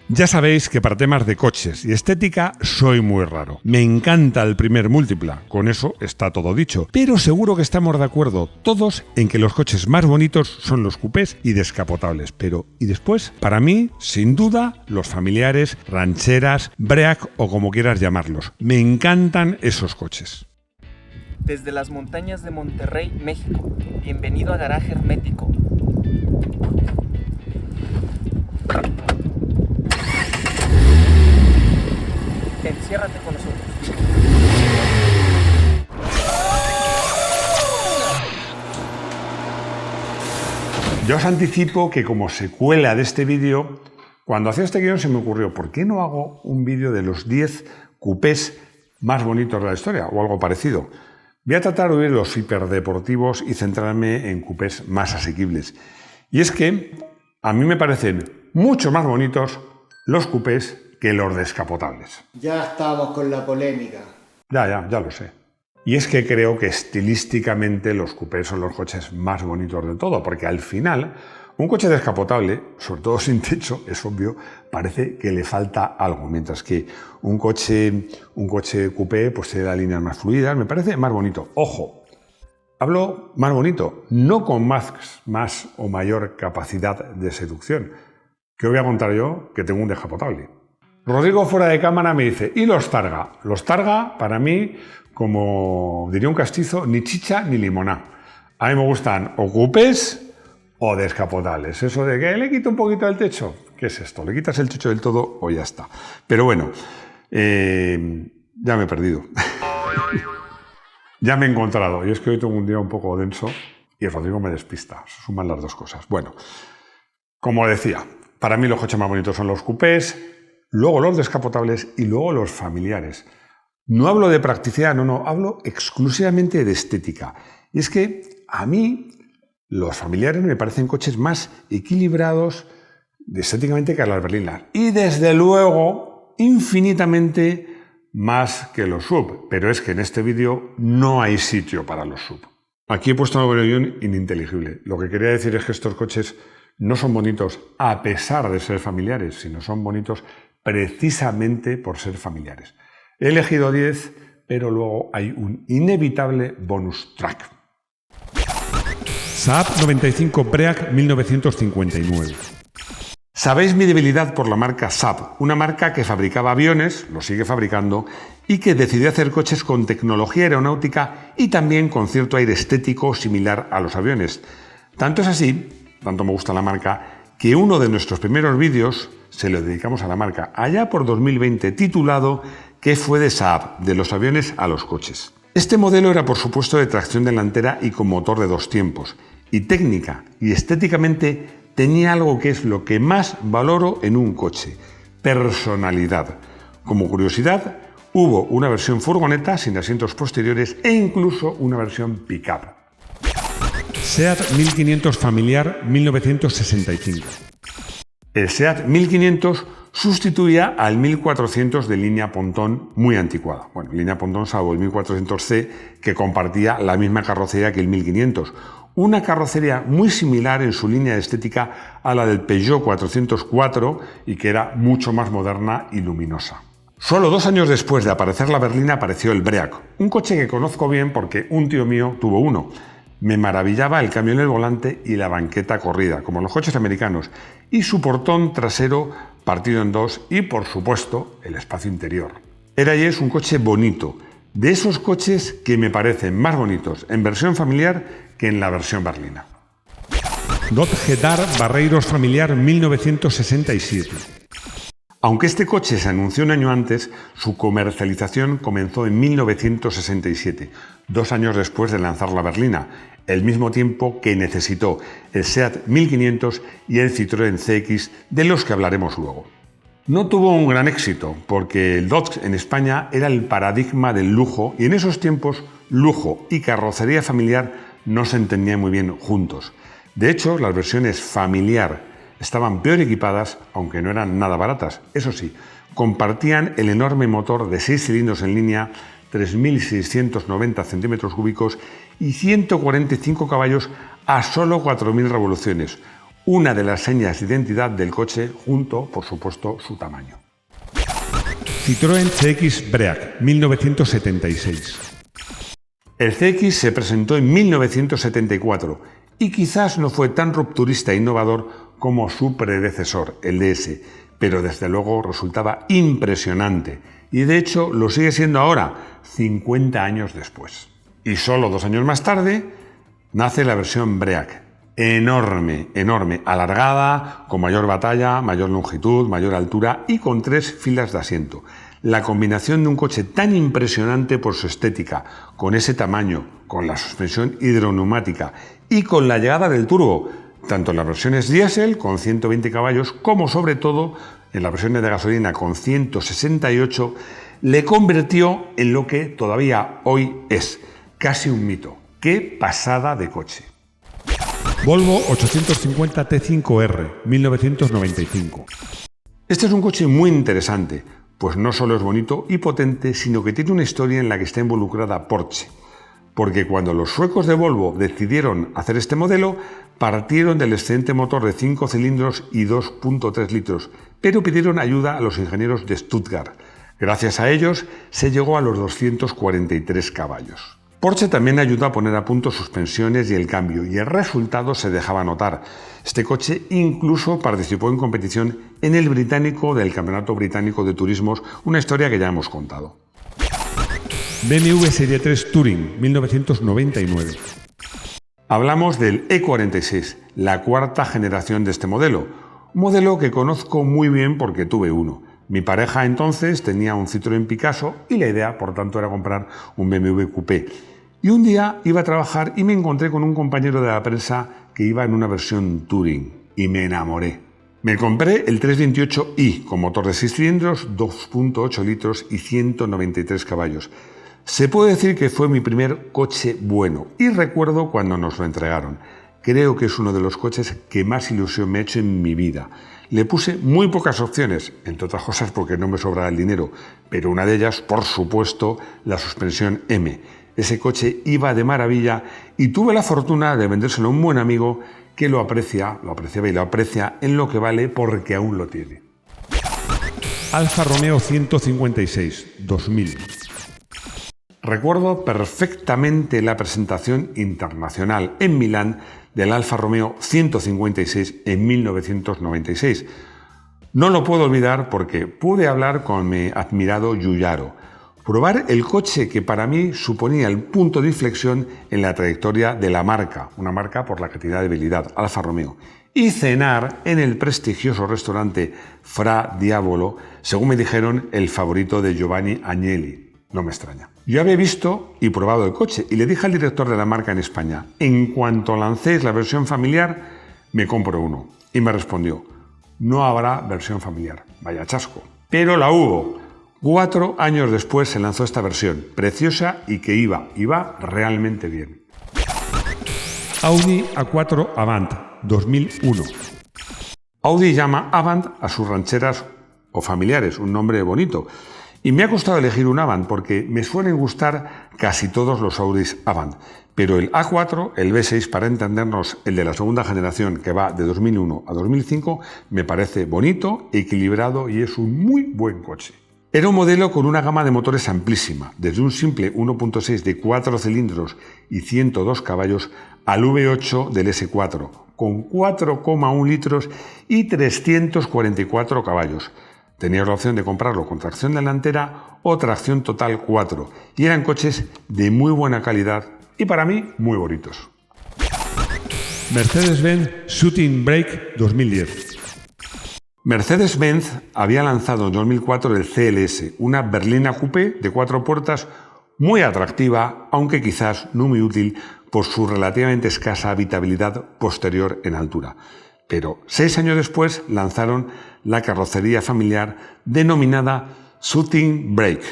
Ya sabéis que para temas de coches y estética soy muy raro. Me encanta el primer múltipla, con eso está todo dicho. Pero seguro que estamos de acuerdo todos en que los coches más bonitos son los coupés y descapotables. Pero, ¿y después? Para mí, sin duda, los familiares, rancheras, break o como quieras llamarlos. Me encantan esos coches. Desde las montañas de Monterrey, México. Bienvenido a Garaje Hermético. Enciérrate con nosotros. Ya os anticipo que como secuela de este vídeo, cuando hacía este guión se me ocurrió, ¿por qué no hago un vídeo de los 10 coupés más bonitos de la historia o algo parecido? Voy a tratar de huir los hiperdeportivos y centrarme en coupés más asequibles. Y es que a mí me parecen mucho más bonitos los coupés que los descapotables. Ya estamos con la polémica. Ya lo sé. Y es que creo que estilísticamente los coupés son los coches más bonitos de todo, porque al final un coche descapotable, sobre todo sin techo, es obvio, parece que le falta algo, mientras que un coche coupé pues tiene las líneas más fluidas, me parece más bonito. Ojo, hablo más bonito, no con más o mayor capacidad de seducción. ¿Qué os voy a contar yo que tengo un descapotable? Rodrigo fuera de cámara me dice, ¿y los Targa? Los Targa, para mí, como diría un castizo, ni chicha ni limoná. A mí me gustan o coupés o descapotables. Eso de que le quito un poquito el techo, ¿qué es esto? ¿Le quitas el techo del todo o ya está? Pero bueno, ya me he perdido. Ya me he encontrado. Y es que hoy tengo un día un poco denso y Rodrigo me despista. Se suman las dos cosas. Bueno, como decía, para mí los coches más bonitos son los coupés, luego los descapotables y luego los familiares. No hablo de practicidad, no, hablo exclusivamente de estética. Y es que a mí los familiares me parecen coches más equilibrados estéticamente que las berlinas. Y desde luego, infinitamente más que los SUV. Pero es que en este vídeo no hay sitio para los SUV. Aquí he puesto una opinión ininteligible. Lo que quería decir es que estos coches no son bonitos a pesar de ser familiares, sino son bonitos precisamente por ser familiares. He elegido 10, pero luego hay un inevitable bonus track. Saab 95 Break 1959. Sabéis mi debilidad por la marca Saab, una marca que fabricaba aviones, lo sigue fabricando, y que decidió hacer coches con tecnología aeronáutica y también con cierto aire estético similar a los aviones. Tanto es así, tanto me gusta la marca, que uno de nuestros primeros vídeos se lo dedicamos a la marca, allá por 2020, titulado ¿Qué fue de Saab? De los aviones a los coches. Este modelo era por supuesto de tracción delantera y con motor de 2 tiempos, y técnica y estéticamente tenía algo que es lo que más valoro en un coche: personalidad. Como curiosidad, hubo una versión furgoneta sin asientos posteriores e incluso una versión pick-up. SEAT 1500 familiar 1965. El SEAT 1500 sustituía al 1400 de línea Pontón muy anticuada. Bueno, línea Pontón salvo el 1400C, que compartía la misma carrocería que el 1500. Una carrocería muy similar en su línea estética a la del Peugeot 404 y que era mucho más moderna y luminosa. Solo 2 años después de aparecer la berlina apareció el Break, un coche que conozco bien porque un tío mío tuvo uno. Me maravillaba el cambio en el volante y la banqueta corrida, como los coches americanos, y su portón trasero partido en 2 y, por supuesto, el espacio interior. Era y es un coche bonito, de esos coches que me parecen más bonitos en versión familiar que en la versión berlina. Dodge Dart Barreiros familiar 1967. Aunque este coche se anunció un año antes, su comercialización comenzó en 1967, 2 años después de lanzar la berlina, el mismo tiempo que necesitó el SEAT 1500 y el Citroën CX, de los que hablaremos luego. No tuvo un gran éxito, porque el Dodge en España era el paradigma del lujo y en esos tiempos lujo y carrocería familiar no se entendían muy bien juntos. De hecho, las versiones familiar estaban peor equipadas, aunque no eran nada baratas. Eso sí, compartían el enorme motor de 6 cilindros en línea, 3.690 centímetros cúbicos y 145 caballos a solo 4.000 revoluciones. una de las señas de identidad del coche junto, por supuesto, su tamaño. Citroën CX Break, 1976. El CX se presentó en 1974 y quizás no fue tan rupturista e innovador como su predecesor, el DS, pero desde luego resultaba impresionante y de hecho lo sigue siendo ahora, 50 años después. Y solo 2 años más tarde nace la versión Break, enorme, alargada, con mayor batalla, mayor longitud, mayor altura y con 3 filas de asiento. La combinación de un coche tan impresionante por su estética, con ese tamaño, con la suspensión hidroneumática y con la llegada del turbo, tanto en las versiones diésel con 120 caballos como sobre todo en las versiones de gasolina con 168, le convirtió en lo que todavía hoy es, casi un mito. ¡Qué pasada de coche! Volvo 850 T5R, 1995. Este es un coche muy interesante, pues no solo es bonito y potente, sino que tiene una historia en la que está involucrada Porsche. Porque cuando los suecos de Volvo decidieron hacer este modelo, partieron del excelente motor de 5 cilindros y 2.3 litros, pero pidieron ayuda a los ingenieros de Stuttgart. Gracias a ellos se llegó a los 243 caballos. Porsche también ayudó a poner a punto suspensiones y el cambio, y el resultado se dejaba notar. Este coche incluso participó en competición en el británico del Campeonato Británico de Turismos, una historia que ya hemos contado. BMW Serie 3 Touring, 1999. Hablamos del E46, la 4ª generación de este modelo. Un modelo que conozco muy bien porque tuve uno. Mi pareja entonces tenía un Citroën Picasso y la idea, por tanto, era comprar un BMW Coupé. Y un día iba a trabajar y me encontré con un compañero de la prensa que iba en una versión Touring y me enamoré. Me compré el 328i con motor de 6 cilindros, 2.8 litros y 193 caballos. Se puede decir que fue mi primer coche bueno y recuerdo cuando nos lo entregaron. Creo que es uno de los coches que más ilusión me ha hecho en mi vida. Le puse muy pocas opciones, entre otras cosas porque no me sobraba el dinero, pero una de ellas, por supuesto, la suspensión M. Ese coche iba de maravilla y tuve la fortuna de vendérselo a un buen amigo que lo apreciaba y lo aprecia en lo que vale porque aún lo tiene. Alfa Romeo 156, 2000. Recuerdo perfectamente la presentación internacional en Milán del Alfa Romeo 156 en 1996. No lo puedo olvidar porque pude hablar con mi admirado Giugiaro, probar el coche que para mí suponía el punto de inflexión en la trayectoria de la marca, una marca por la que tenía debilidad, Alfa Romeo, y cenar en el prestigioso restaurante Fra Diavolo, según me dijeron, el favorito de Giovanni Agnelli. No me extraña. Yo había visto y probado el coche y le dije al director de la marca en España, en cuanto lancéis la versión familiar, me compro uno. Y me respondió, no habrá versión familiar. Vaya chasco. Pero la hubo. 4 años después se lanzó esta versión, preciosa y que iba realmente bien. Audi A4 Avant, 2001. Audi llama Avant a sus rancheras o familiares, un nombre bonito. Y me ha costado elegir un Avant porque me suelen gustar casi todos los Audis Avant, pero el A4, el V6 para entendernos, el de la segunda generación que va de 2001 a 2005, me parece bonito, equilibrado y es un muy buen coche. Era un modelo con una gama de motores amplísima, desde un simple 1.6 de 4 cilindros y 102 caballos al V8 del S4, con 4,1 litros y 344 caballos. Tenías la opción de comprarlo con tracción delantera o tracción total 4 y eran coches de muy buena calidad y para mí muy bonitos. Mercedes-Benz Shooting Brake 2010. Mercedes-Benz había lanzado en 2004 el CLS, una berlina coupé de 4 puertas muy atractiva, aunque quizás no muy útil por su relativamente escasa habitabilidad posterior en altura. Pero 6 años después lanzaron la carrocería familiar denominada Shooting Brake.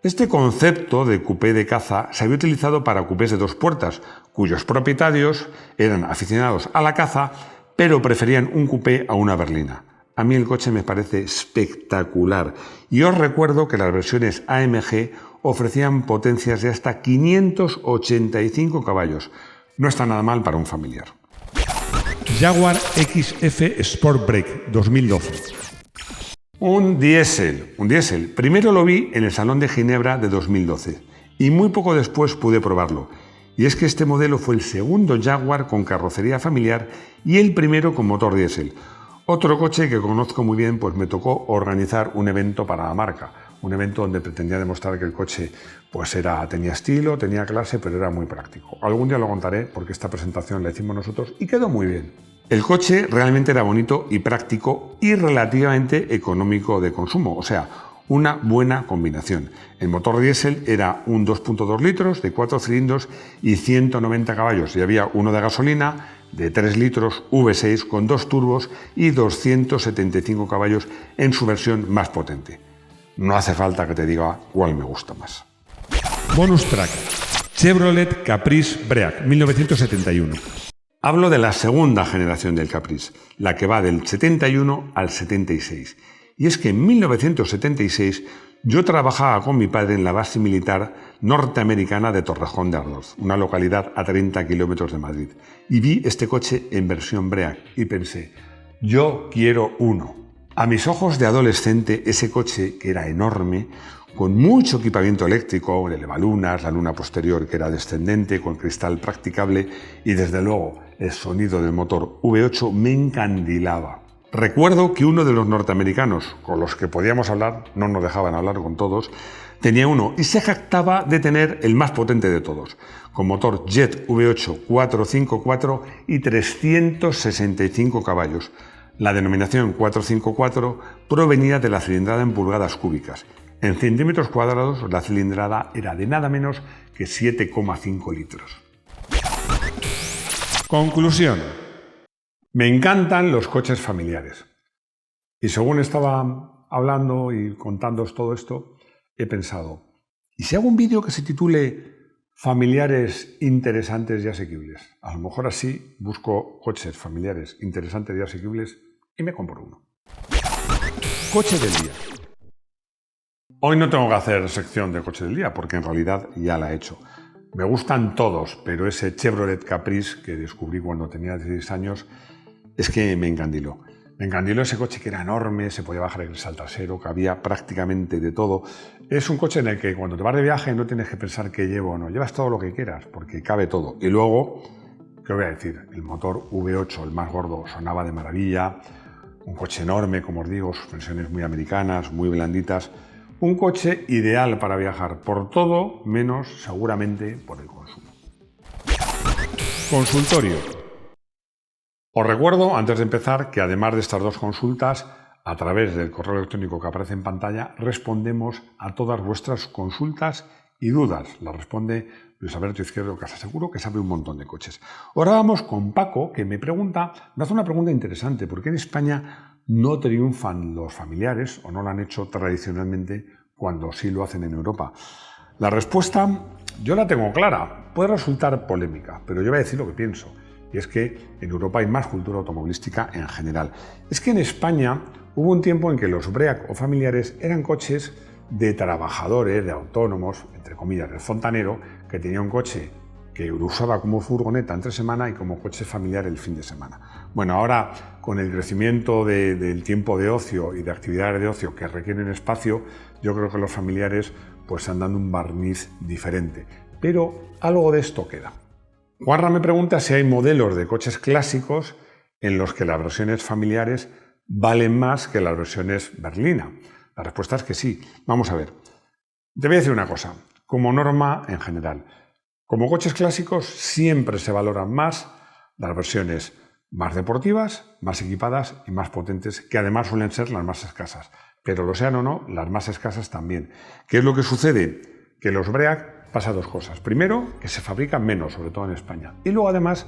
Este concepto de coupé de caza se había utilizado para coupés de 2 puertas, cuyos propietarios eran aficionados a la caza, pero preferían un coupé a una berlina. A mí el coche me parece espectacular y os recuerdo que las versiones AMG ofrecían potencias de hasta 585 caballos. No está nada mal para un familiar. Jaguar XF Sport Break 2012. Un diésel. Primero lo vi en el Salón de Ginebra de 2012 y muy poco después pude probarlo. Y es que este modelo fue el segundo Jaguar con carrocería familiar y el primero con motor diésel. Otro coche que conozco muy bien, pues me tocó organizar un evento para la marca. Un evento donde pretendía demostrar que el coche pues tenía estilo, tenía clase, pero era muy práctico. Algún día lo contaré porque esta presentación la hicimos nosotros y quedó muy bien. El coche realmente era bonito y práctico y relativamente económico de consumo, o sea, una buena combinación. El motor diésel era un 2.2 litros de 4 cilindros y 190 caballos y había uno de gasolina de 3 litros V6 con 2 turbos y 275 caballos en su versión más potente. No hace falta que te diga cuál me gusta más. Bonus track. Chevrolet Caprice Break 1971. Hablo de la segunda generación del Caprice, la que va del 71 al 76. Y es que en 1976 yo trabajaba con mi padre en la base militar norteamericana de Torrejón de Ardoz, una localidad a 30 kilómetros de Madrid. Y vi este coche en versión Break y pensé, yo quiero uno. A mis ojos de adolescente, ese coche, que era enorme, con mucho equipamiento eléctrico, el elevalunas, la luna posterior que era descendente, con cristal practicable y desde luego el sonido del motor V8 me encandilaba. Recuerdo que uno de los norteamericanos con los que podíamos hablar, no nos dejaban hablar con todos, tenía uno y se jactaba de tener el más potente de todos, con motor Jet V8 454 y 365 caballos. La denominación 454 provenía de la cilindrada en pulgadas cúbicas. En centímetros cuadrados, la cilindrada era de nada menos que 7,5 litros. Conclusión. Me encantan los coches familiares. Y según estaba hablando y contándoos todo esto, he pensado, ¿y si hago un vídeo que se titule Familiares interesantes y asequibles? A lo mejor así busco coches familiares interesantes y asequibles y me compro uno. Coche del día. Hoy no tengo que hacer sección de coche del día porque en realidad ya la he hecho. Me gustan todos, pero ese Chevrolet Caprice que descubrí cuando tenía 16 años es que me encandiló. Me encandiló ese coche que era enorme, se podía bajar el cristal trasero, cabía prácticamente de todo. Es un coche en el que cuando te vas de viaje no tienes que pensar qué llevo o no, llevas todo lo que quieras porque cabe todo. Y luego, ¿qué voy a decir? El motor V8, el más gordo, sonaba de maravilla. Un coche enorme, como os digo, suspensiones muy americanas, muy blanditas. Un coche ideal para viajar por todo, menos seguramente por el consumo. Consultorio. Os recuerdo, antes de empezar, que además de estas dos consultas, a través del correo electrónico que aparece en pantalla, respondemos a todas vuestras consultas y dudas. Las responde Luis Alberto Izquierdo Casaseguro, que sabe un montón de coches. Ahora vamos con Paco, que me hace una pregunta interesante. ¿Por qué en España no triunfan los familiares o no lo han hecho tradicionalmente cuando sí lo hacen en Europa? La respuesta yo la tengo clara. Puede resultar polémica, pero yo voy a decir lo que pienso. Y es que en Europa hay más cultura automovilística en general. Es que en España hubo un tiempo en que los Break o familiares eran coches de trabajadores, de autónomos, entre comillas, del fontanero, que tenía un coche que lo usaba como furgoneta entre semana y como coche familiar el fin de semana. Bueno, ahora con el crecimiento del tiempo de ocio y de actividades de ocio que requieren espacio, yo creo que los familiares pues están dando un barniz diferente. Pero algo de esto queda. Juanra me pregunta si hay modelos de coches clásicos en los que las versiones familiares valen más que las versiones berlina. La respuesta es que sí. Vamos a ver. Te voy a decir una cosa. Como norma en general, como coches clásicos siempre se valoran más las versiones más deportivas, más equipadas y más potentes, que además suelen ser las más escasas. Pero lo sean o no, las más escasas también. ¿Qué es lo que sucede? Que los Break pasa dos cosas. Primero, que se fabrican menos, sobre todo en España. Y luego además,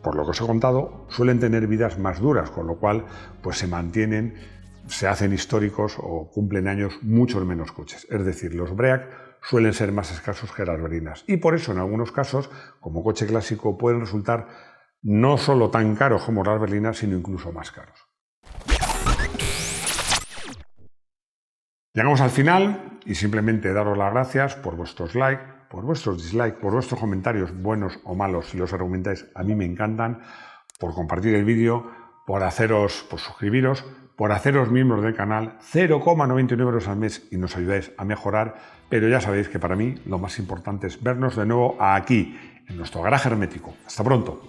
por lo que os he contado, suelen tener vidas más duras, con lo cual pues se mantienen, se hacen históricos o cumplen años muchos menos coches. Es decir, los Break suelen ser más escasos que las berlinas. Y por eso en algunos casos, como coche clásico, pueden resultar no solo tan caros como las berlinas, sino incluso más caros. Llegamos al final y simplemente daros las gracias por vuestros likes, por vuestros dislikes, por vuestros comentarios buenos o malos, si los argumentáis, a mí me encantan, por compartir el vídeo, por suscribiros, por haceros miembros del canal. 0,99 euros al mes y nos ayudáis a mejorar. Pero ya sabéis que para mí lo más importante es vernos de nuevo aquí, en nuestro garaje hermético. Hasta pronto.